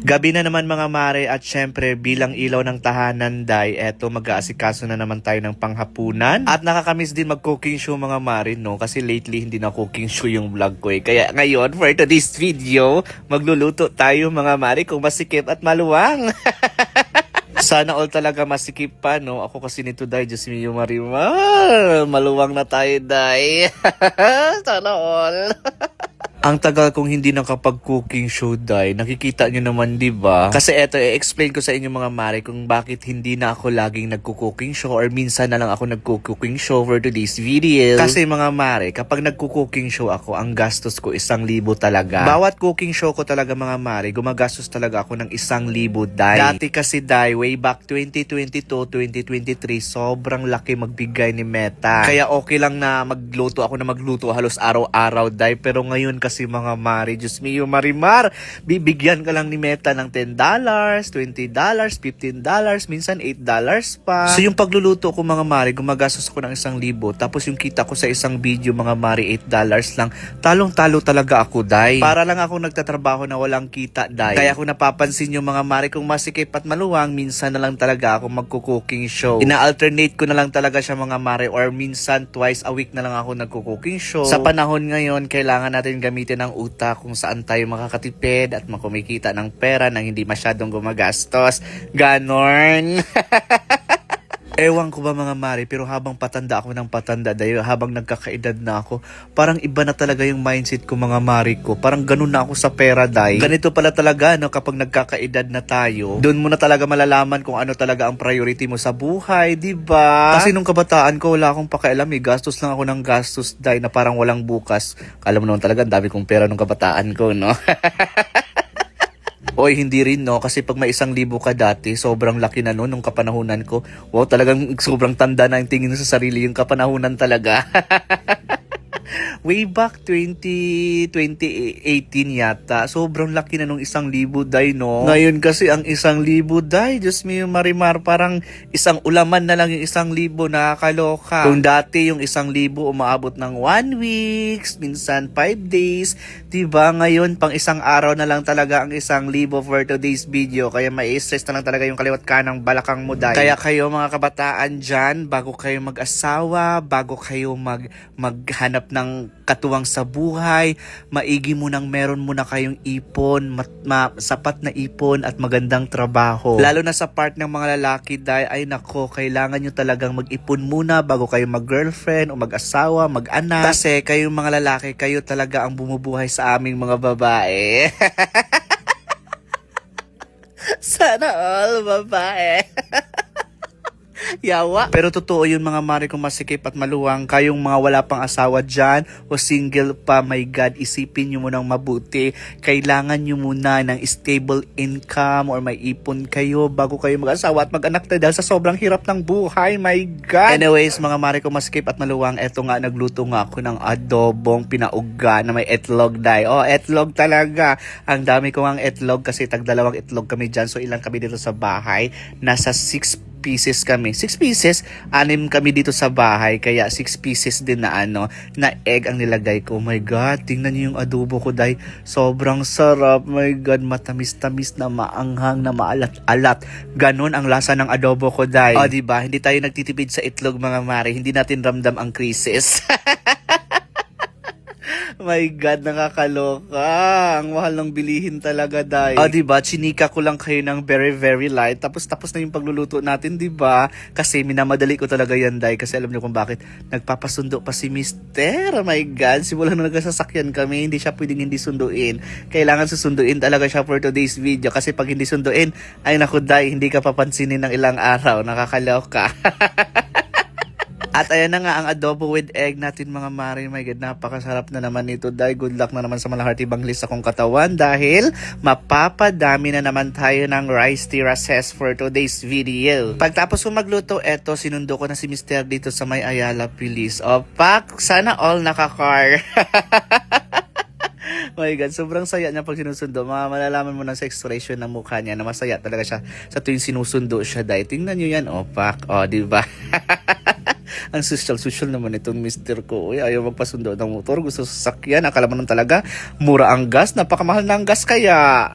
Gabi na naman mga mare at syempre bilang ilaw ng tahanan day, eto mag-aasikaso na naman tayo ng panghapunan. At nakakamiss din mag-cooking show mga mare no, kasi lately hindi na cooking show yung vlog ko eh. Kaya ngayon for today's video, magluluto tayo mga mare kung masikip at maluwang. Sana all talaga masikip pa no, ako kasi nito day, Diyos mio Marimar, maluwang na tayo day. Sana all. Ang tagal kong hindi nakapag-cooking show, day. Nakikita nyo naman, di ba? Kasi eto, i-explain ko sa inyo mga mare kung bakit hindi na ako laging nagko-cooking show or minsan na lang ako nagko-cooking show for today's video. Kasi mga mare, kapag nagko-cooking show ako, ang gastos ko 1,000 talaga. Bawat cooking show ko talaga mga mare, gumagastos talaga ako ng 1,000 day. Dati kasi day, way back 2022, 2023, sobrang laki magbigay ni Meta. Kaya okay lang na magluto halos araw-araw day. Pero ngayon kasi mga mare, Diyos mio Marimar, bibigyan ka lang ni Meta ng $10, $20, $15, minsan $8 pa. So yung pagluluto ko mga mare, gumagastos ako ng 1,000. Tapos yung kita ko sa isang video mga mare, $8 lang. Talong-talo talaga ako, day. Para lang ako nagtatrabaho na walang kita, day. Kaya kung napapansin yung mga mare kung masikip at maluwang, minsan na lang talaga ako magko-cooking show. Ina-alternate ko na lang talaga siya mga mare, or minsan twice a week na lang ako nagko-cooking show. Sa panahon ngayon, kailangan natin gamitin ng utak kung saan tayo makakatipid at makumikita ng pera nang hindi masyadong gumagastos. Ganon. Ewan ko ba mga mare, pero habang patanda ako ng patanda, dahil habang nagkakaedad na ako, parang iba na talaga yung mindset ko mga mare ko. Parang ganun na ako sa pera, day. Ganito pala talaga, no, kapag nagkakaedad na tayo, doon mo na talaga malalaman kung ano talaga ang priority mo sa buhay, di ba? Kasi nung kabataan ko, wala akong pakialam eh. Gastos lang ako ng gastos, day, na parang walang bukas. Alam mo naman talaga, ang dami kong pera nung kabataan ko, no? Oy, hindi rin no, kasi pag may 1,000 ka dati, sobrang laki na no nung kapanahunan ko. Wow, talagang sobrang tanda na yung tingin sa sarili yung kapanahunan talaga. Way back 2018 yata, sobrang laki na nung 1,000 day no. Ngayon kasi ang 1,000 day, Diyos mio Marimar, parang isang ulaman na lang yung 1,000, nakakaloka. Kung dati yung 1,000 umaabot ng 1 week, minsan 5 days, diba? Ngayon pang isang araw na lang talaga ang 1,000 for today's video. Kaya mai-stress na lang talaga yung kaliwat kanang balakang mo day. Kaya kayo mga kabataan dyan, bago kayo mag-asawa, bago kayo maghanap ng katuwang sa buhay, maigi mo nang meron muna kayong ipon, sapat na ipon at magandang trabaho. Lalo na sa part ng mga lalaki, day, ay nako, kailangan nyo talagang mag-ipon muna bago kayo mag-girlfriend o mag-asawa, mag-anak. Kasi kayong mga lalaki, kayo talaga ang bumubuhay sa aming mga babae. Sana all babae. Yawa. Pero totoo yun mga mare kung masikip at maluwang. Kayong mga wala pang asawa dyan o single pa, my God, isipin nyo munang mabuti. Kailangan nyo muna ng stable income or may ipon kayo bago kayo mag-asawa at mag-anak na dahil sa sobrang hirap ng buhay, my God. Anyways, mga mare kung masikip at maluwang, eto nga, nagluto nga ako ng adobong pinauga na may etlog, day. Oh, etlog talaga. Ang dami ko ang etlog kasi tag-2 itlog kami dyan. So ilang kami dito sa bahay? Nasa 6 pieces kami. 6 pieces, 6 kami dito sa bahay, kaya 6 pieces din na na egg ang nilagay ko. Oh my God, tingnan niyo yung adobo ko, day. Sobrang sarap. My God, matamis-tamis na maanghang na maalat-alat. Ganon ang lasa ng adobo ko, day. O, diba? Hindi tayo nagtitipid sa itlog mga mare. Hindi natin ramdam ang creases. My God, nakakaloka. Ang mahal ng bilihin talaga, day. Diba? Chinika ko lang kayo ng very, very light. Tapos na yung pagluluto natin, diba? Kasi minamadali ko talaga yan, day. Kasi alam niyo kung bakit. Nagpapasundo pa si Mister. My God, simula na nagkasasakyan kami, hindi siya pwedeng hindi sunduin. Kailangan susunduin talaga siya for today's video. Kasi pag hindi sunduin, ay naku, day, hindi ka papansinin ng ilang araw. Nakakaloka. At ayan na nga ang adobo with egg natin mga mare. My God, napakasarap na naman ito, day. Good luck na naman sa malahati banglis akong katawan dahil mapapadami na naman tayo ng rice terraces for today's video. Pagtapos ko magluto, eto, sinundo ko na si Mister dito sa may Ayala Pilis. Opak, sana all nakakar. My God, sobrang saya niya pag sinusundo. Malalaman mo na sa expression ng mukha niya na masaya talaga siya sa tuwing sinusundo siya, day. Tingnan nyo yan, opak. O, diba? Ang social naman itong mister ko. Uy, ayaw magpasundo ng motor. Gusto sasakyan. Akala mo nang talaga, mura ang gas. Napakamahal na ang gas kaya.